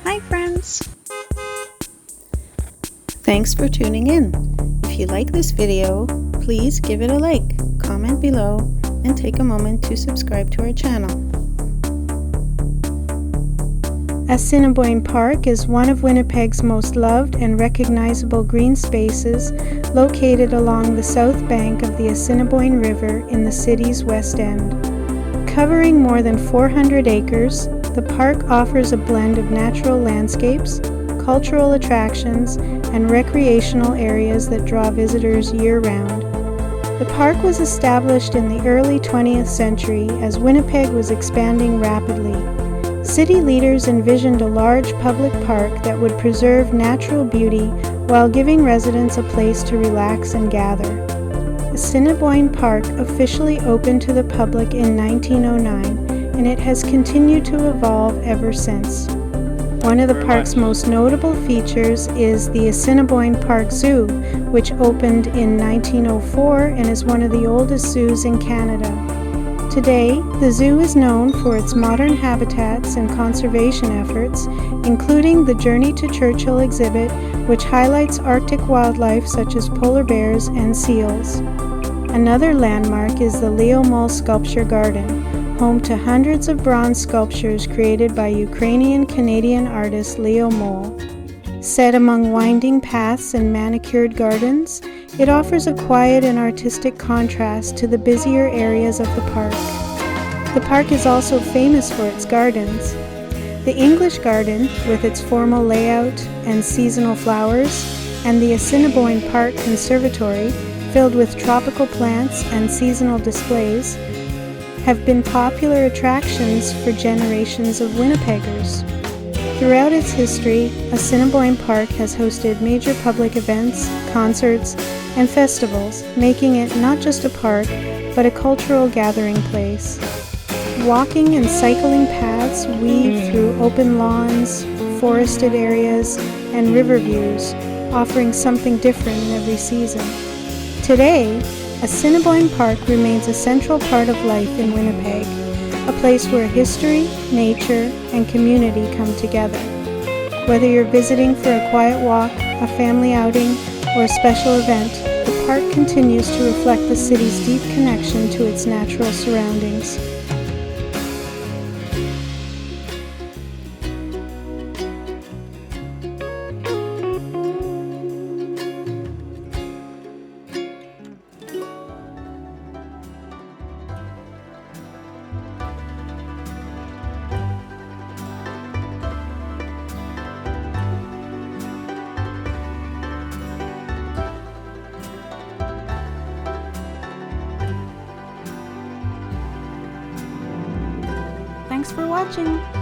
Hi friends! Thanks for tuning in. If you like this video, please give it a like, comment below, and take a moment to subscribe to our channel. Assiniboine Park is one of Winnipeg's most loved and recognizable green spaces, located along the south bank of the Assiniboine River in the city's west end. Covering more than 400 acres, the park offers a blend of natural landscapes, cultural attractions, and recreational areas that draw visitors year-round. The park was established in the early 20th century as Winnipeg was expanding rapidly. City leaders envisioned a large public park that would preserve natural beauty while giving residents a place to relax and gather. Assiniboine Park officially opened to the public in 1909, and it has continued to evolve ever since. One of the park's most notable features is the Assiniboine Park Zoo, which opened in 1904 and is one of the oldest zoos in Canada. Today, the zoo is known for its modern habitats and conservation efforts, including the Journey to Churchill exhibit, which highlights Arctic wildlife such as polar bears and seals. Another landmark is the Leo Mol Sculpture Garden, home to hundreds of bronze sculptures created by Ukrainian-Canadian artist Leo Mol. Set among winding paths and manicured gardens, it offers a quiet and artistic contrast to the busier areas of the park. The park is also famous for its gardens. The English Garden, with its formal layout and seasonal flowers, and the Assiniboine Park Conservatory, filled with tropical plants and seasonal displays, have been popular attractions for generations of Winnipeggers. Throughout its history, Assiniboine Park has hosted major public events, concerts, and festivals, making it not just a park, but a cultural gathering place. Walking and cycling paths weave through open lawns, forested areas, and river views, offering something different in every season. Today, Assiniboine Park remains a central part of life in Winnipeg, a place where history, nature, and community come together. Whether you're visiting for a quiet walk, a family outing, or a special event, the park continues to reflect the city's deep connection to its natural surroundings. Thanks for watching!